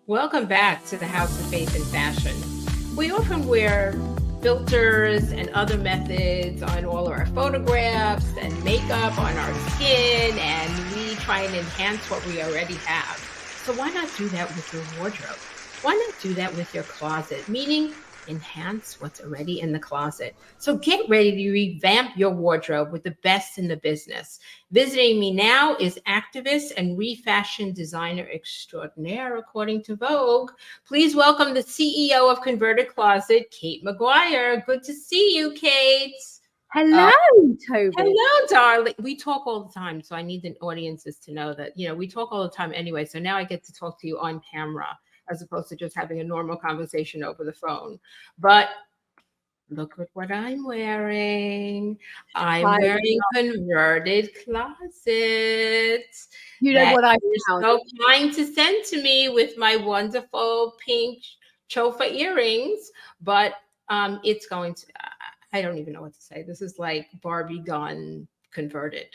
Welcome back to the House of Faith in Fashion. We often wear filters and other methods on all of our photographs and makeup on our skin, and we try and enhance what we already have. So why not do that with your wardrobe? Why not do that with your closet? Meaning, enhance what's already in the closet. So get ready to revamp your wardrobe with the best in the business. Visiting me now is activist and refashion designer extraordinaire, according to Vogue. Please welcome the CEO of Converted Closet, Kate McGuire. Good to see you, Kate. Hello, Toby. Hello, darling. We talk all the time, so I need the audiences to know that, we talk all the time anyway. So now I get to talk to you on camera, as opposed to just having a normal conversation over the phone. But look at what I'm wearing. I'm wearing Converted Closet. You know what I found? So kind to send to me with my wonderful pink chofa earrings, but it's going to, I don't even know what to say. This is like Barbie gone converted.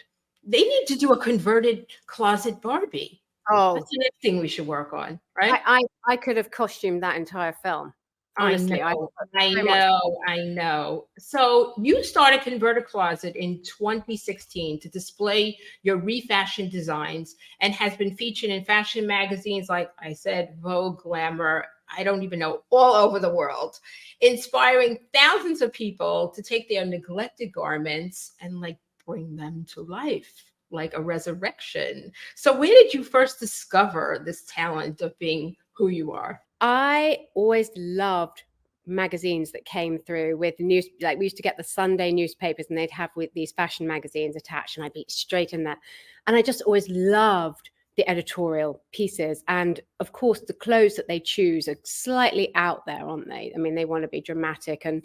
They need to do a Converted Closet Barbie. Oh, that's the next thing we should work on, right? I could have costumed that entire film. Honestly, I know. So you started Converted Closet in 2016 to display your refashion designs and has been featured in fashion magazines like I said, Vogue, Glamour, I don't even know, all over the world, inspiring thousands of people to take their neglected garments and bring them to life, like a resurrection. So where did you first discover this talent of being who you are? I always loved magazines that came through with news. Like we used to get the Sunday newspapers and they'd have with these fashion magazines attached and I'd be straight in there. And I just always loved the editorial pieces. And of course, the clothes that they choose are slightly out there, aren't they? I mean, they want to be dramatic and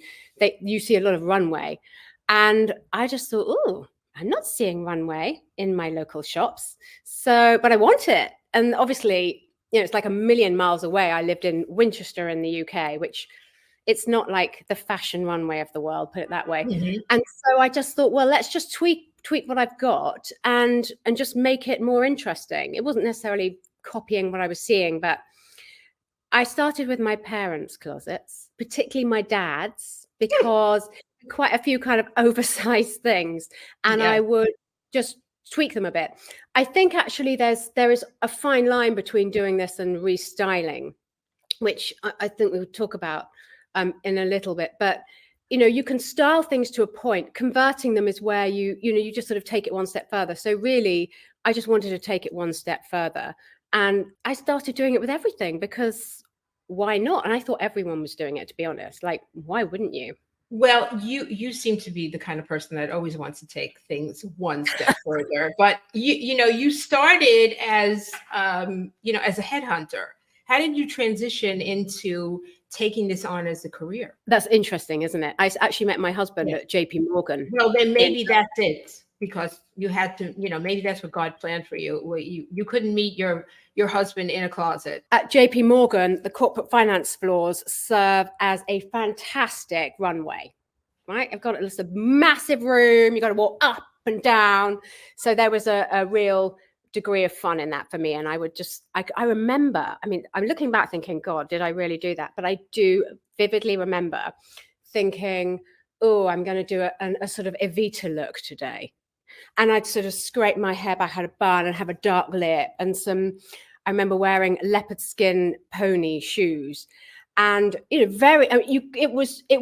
you see a lot of runway. And I just thought, oh, I'm not seeing runway in my local shops. But I want it. And obviously, it's like a million miles away. I lived in Winchester in the UK, which it's not like the fashion runway of the world, put it that way. Mm-hmm. And so I just thought, well, let's just tweak what I've got and just make it more interesting. It wasn't necessarily copying what I was seeing, but I started with my parents' closets, particularly my dad's, because quite a few kind of oversized things. And I would just tweak them a bit. I think actually there is a fine line between doing this and restyling, which I think we would talk about in a little bit. But you can style things to a point. Converting them is where you just sort of take it one step further. So really, I just wanted to take it one step further, and I started doing it with everything because why not? And I thought everyone was doing it, to be honest. Like, why wouldn't you? Well, you seem to be the kind of person that always wants to take things one step further. But you started as as a headhunter. How did you transition into taking this on as a career? That's interesting, isn't it? I actually met my husband at JP Morgan. Well, then maybe that's it, because you had to, maybe that's what God planned for you. You couldn't meet your husband in a closet. At JP Morgan, the corporate finance floors serve as a fantastic runway, right? I've got a massive room. You got to walk up and down. So there was a real degree of fun in that for me. And I would I remember, I'm looking back thinking, God, did I really do that? But I do vividly remember thinking, oh, I'm going to do a sort of Evita look today. And I'd sort of scrape my hair back, had a bun and have a dark lip and I remember wearing leopard skin pony shoes. And, it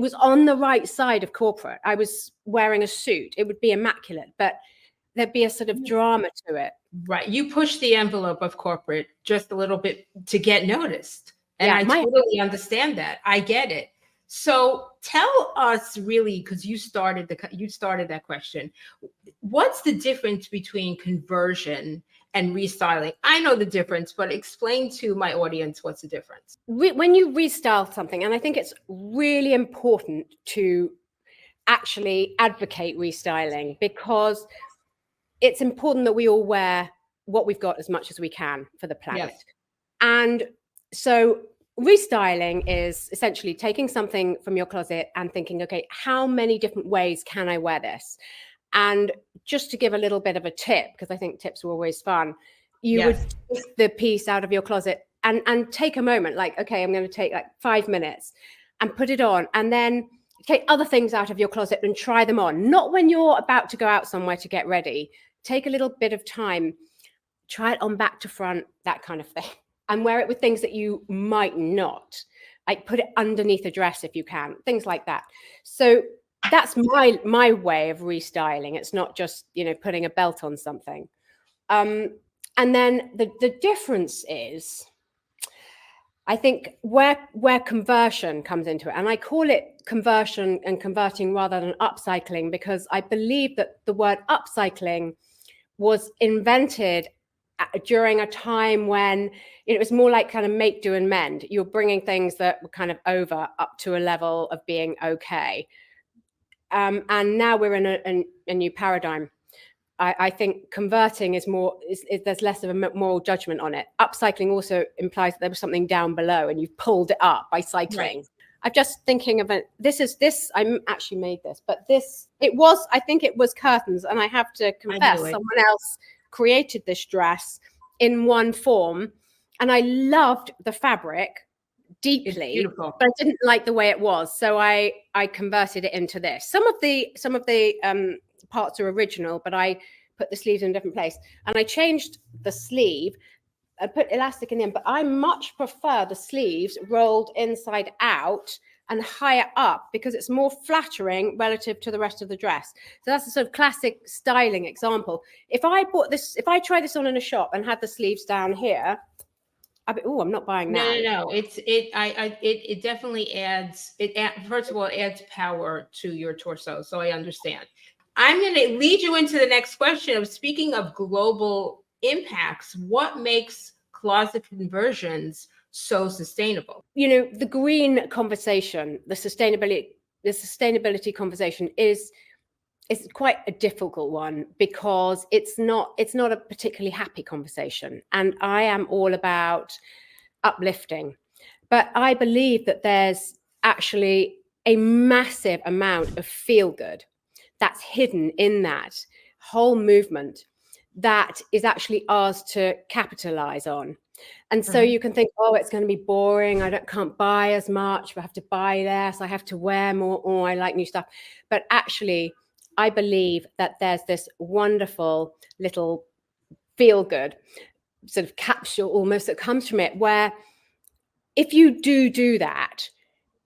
was on the right side of corporate. I was wearing a suit. It would be immaculate, but there'd be a sort of drama to it. Right. You push the envelope of corporate just a little bit to get noticed. And I totally understand that. I get it. So tell us really, because you started that question. What's the difference between conversion and restyling? I know the difference, but explain to my audience what's the difference. When you restyle something, and I think it's really important to actually advocate restyling, because it's important that we all wear what we've got as much as we can for the planet. Yes. And so restyling is essentially taking something from your closet and thinking, okay, how many different ways can I wear this? And just to give a little bit of a tip, because I think tips are always fun, you would take the piece out of your closet and take a moment, like, okay, I'm going to take like 5 minutes and put it on, and then take other things out of your closet and try them on. Not when you're about to go out somewhere to get ready. Take a little bit of time, try it on back to front, that kind of thing, and wear it with things that you might not. Like put it underneath a dress if you can, things like that. So that's my way of restyling. It's not just, you know, putting a belt on something. And then the difference is, I think where conversion comes into it, and I call it conversion and converting rather than upcycling, because I believe that the word upcycling was invented during a time when it was more like kind of make, do, and mend. You're bringing things that were kind of over up to a level of being okay. And now we're in a new paradigm. I think converting is more, there's less of a moral judgment on it. Upcycling also implies that there was something down below and you've pulled it up by cycling. Right. I'm just thinking of it. I actually made this, but I think it was curtains. And I have to confess, someone else created this dress in one form. And I loved the fabric deeply, but I didn't like the way it was. So I converted it into this. Some of the parts are original, but I put the sleeves in a different place, and I changed the sleeve. I put elastic in the end, but I much prefer the sleeves rolled inside out and higher up because it's more flattering relative to the rest of the dress. So that's a sort of classic styling example. If I try this on in a shop and had the sleeves down here, I'm not buying that. No. It definitely adds. First of all, it adds power to your torso. So I understand. I'm going to lead you into the next question of, speaking of global impacts, what makes closet conversions so sustainable? You know, the green conversation, the sustainability conversation is quite a difficult one because it's not a particularly happy conversation. And I am all about uplifting. But I believe that there's actually a massive amount of feel good that's hidden in that whole movement that is actually ours to capitalize on. And so you can think, oh, it's going to be boring. I can't buy as much. I have to buy less. I have to wear more. Oh, I like new stuff. But actually, I believe that there's this wonderful little feel good sort of capsule almost that comes from it, where if you do that,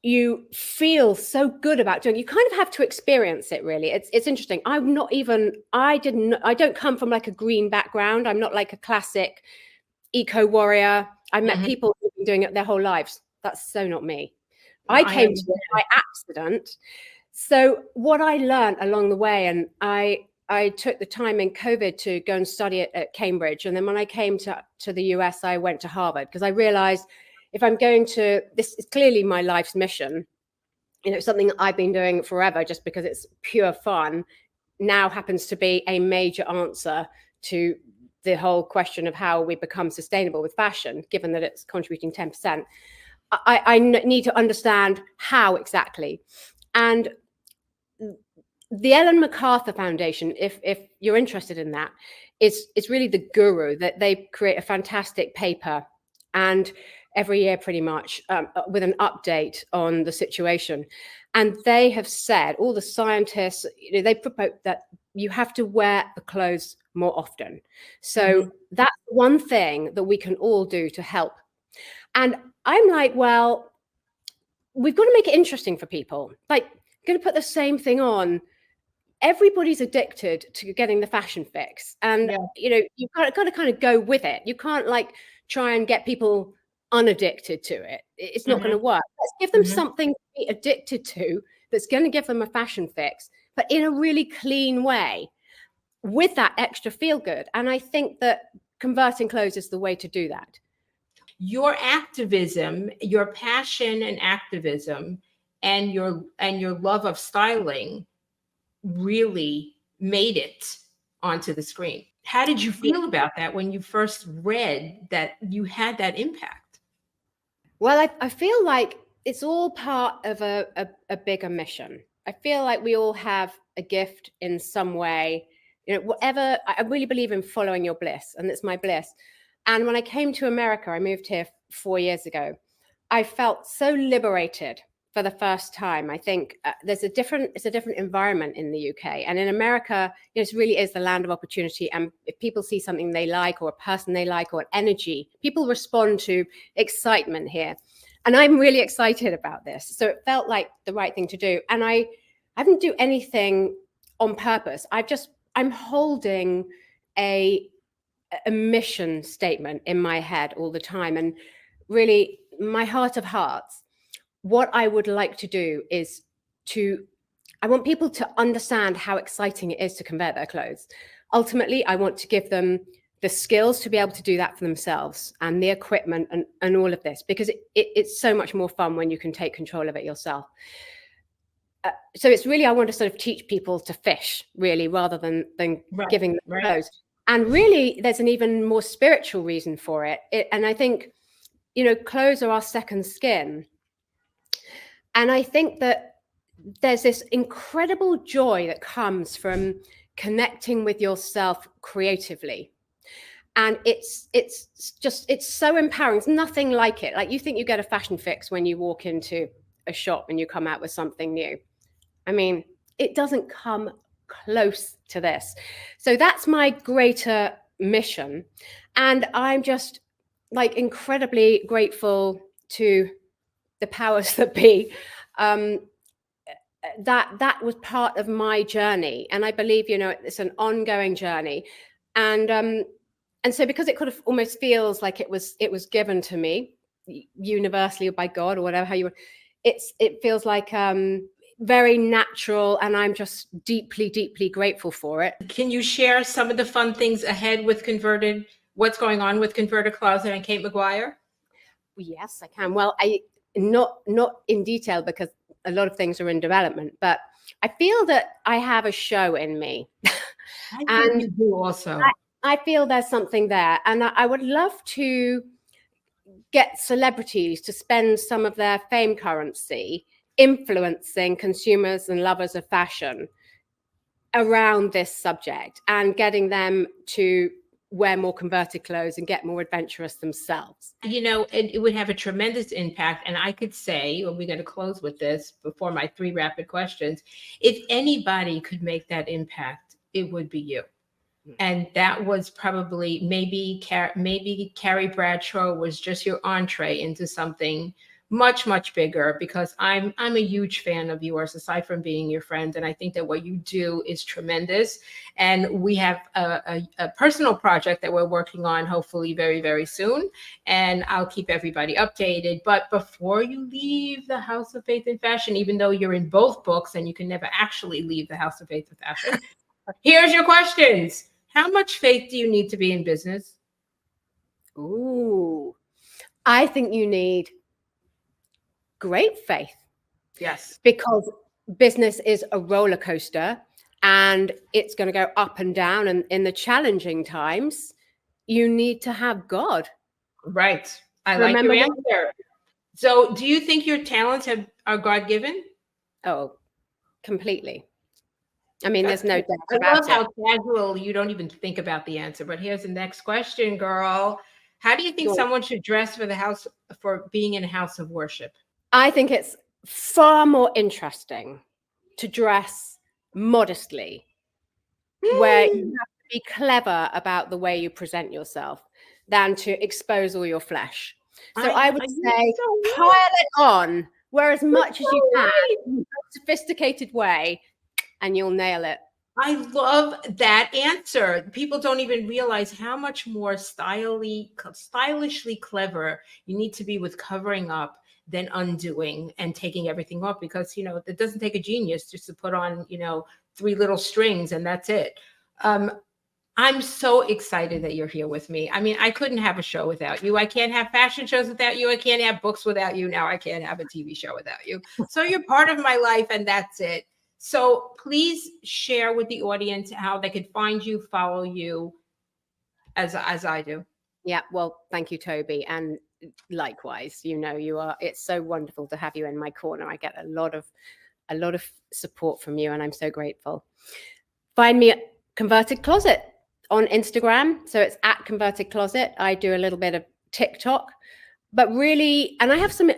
you feel so good about doing. You kind of have to experience it, really. It's interesting. I don't come from like a green background. I'm not like a classic eco warrior. I met people who've been doing it their whole lives. That's so not me. I came to it by accident. So what I learned along the way, and I took the time in COVID to go and study at Cambridge, and then when I came to the US, I went to Harvard because I realized, if I'm going to, this is clearly my life's mission, you know, something that I've been doing forever just because it's pure fun, now happens to be a major answer to the whole question of how we become sustainable with fashion, given that it's contributing 10%. I need to understand how exactly. And the Ellen MacArthur Foundation, if you're interested in that, it's really the guru. That they create a fantastic paper, and every year pretty much, with an update on the situation. And they have said, all the scientists, you know, they propose that you have to wear the clothes more often. So that's one thing that we can all do to help. And I'm like, well, we've got to make it interesting for people. Like, going to put the same thing on. Everybody's addicted to getting the fashion fix. And, you know, you've got to kind of go with it. You can't like try and get people unaddicted to it. It's not going to work. Let's give them something to be addicted to that's going to give them a fashion fix, but in a really clean way with that extra feel good. And I think that converting clothes is the way to do that. Your activism, your passion and activism, and your love of styling really made it onto the screen. How did you feel about that when you first read that you had that impact? Well, I feel like it's all part of a bigger mission. I feel like we all have a gift in some way, you know, whatever. I really believe in following your bliss, and it's my bliss. And when I came to America, I moved here 4 years ago, I felt so liberated for the first time. I think it's a different environment in the UK, and in America, it really is the land of opportunity. And if people see something they like, or a person they like, or an energy, people respond to excitement here. And I'm really excited about this. So it felt like the right thing to do. And I didn't do anything on purpose. I'm holding a mission statement in my head all the time. And really, my heart of hearts, what I would like to do is I want people to understand how exciting it is to convert their clothes. Ultimately, I want to give them the skills to be able to do that for themselves, and the equipment and all of this, because it's so much more fun when you can take control of it yourself. So it's really, I want to sort of teach people to fish, really, rather than giving them clothes. And really, there's an even more spiritual reason for it. And I think, clothes are our second skin. And I think that there's this incredible joy that comes from connecting with yourself creatively. And it's so empowering. It's nothing like it. Like, you think you get a fashion fix when you walk into a shop and you come out with something new. I mean, it doesn't come close to this. So that's my greater mission. And I'm just incredibly grateful to the powers that be, that was part of my journey. And I believe, it's an ongoing journey. And so, because it kind of almost feels like it was given to me universally, or by God, or whatever, it feels like very natural, and I'm just deeply, deeply grateful for it. Can you share some of the fun things ahead with what's going on with Converted Closet and Kate McGuire? Yes, I can. Well, not in detail, because a lot of things are in development, but I feel that I have a show in me. I think you do also. I feel there's something there, and I would love to get celebrities to spend some of their fame currency influencing consumers and lovers of fashion around this subject, and getting them to wear more converted clothes and get more adventurous themselves. It would have a tremendous impact. And I could say, well, we're going to close with this before my 3 rapid questions. If anybody could make that impact, it would be you. And that was probably maybe Carrie Bradshaw was just your entree into something much, much bigger, because I'm a huge fan of yours, aside from being your friend. And I think that what you do is tremendous. And we have a personal project that we're working on, hopefully very, very soon. And I'll keep everybody updated. But before you leave the House of Faith and Fashion, even though you're in both books and you can never actually leave the House of Faith and Fashion, here's your questions. How much faith do you need to be in business? Ooh, I think you need great faith. Yes. Because business is a roller coaster, and it's going to go up and down. And in the challenging times, you need to have God. Right. I like your answer. So do you think your talents are God-given? Oh, completely. I mean, there's no doubt about it. I love how casual, you don't even think about the answer. But here's the next question, girl. How do you think someone should dress for being in a house of worship? I think it's far more interesting to dress modestly, where you have to be clever about the way you present yourself, than to expose all your flesh. So I would say pile it on, wear as much as you can in a sophisticated way, and you'll nail it. I love that answer. People don't even realize how much more stylishly clever you need to be with covering up than undoing and taking everything off, because it doesn't take a genius just to put on 3 little strings and that's it. I'm so excited that you're here with me. I mean, I couldn't have a show without you. I can't have fashion shows without you. I can't have books without you. Now I can't have a TV show without you. So you're part of my life, and that's it. So please share with the audience how they could find you, follow you, as I do. Yeah, well, thank you, Toby. And likewise, you are, it's so wonderful to have you in my corner. I get a lot of support from you, and I'm so grateful. Find me at Converted Closet on Instagram. So it's at Converted Closet. I do a little bit of TikTok. but really, and I have some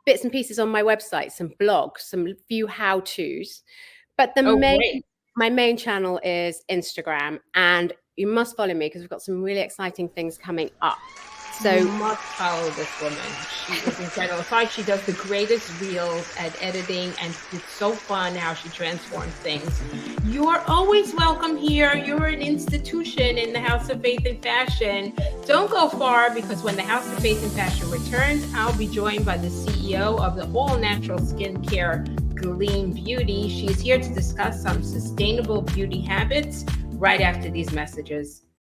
bits and pieces on my website, some blogs, some few how-tos, but my main channel is Instagram, and you must follow me because we've got some really exciting things coming up. So you must follow this woman. She is incredible. In fact, she does the greatest reels at editing, and it's so fun how she transforms things. You're always welcome here. You're an institution in the House of Faith and Fashion. Don't go far, because when the House of Faith and Fashion returns, I'll be joined by the CEO of the all-natural skincare Gleam Beauty. She is here to discuss some sustainable beauty habits right after these messages.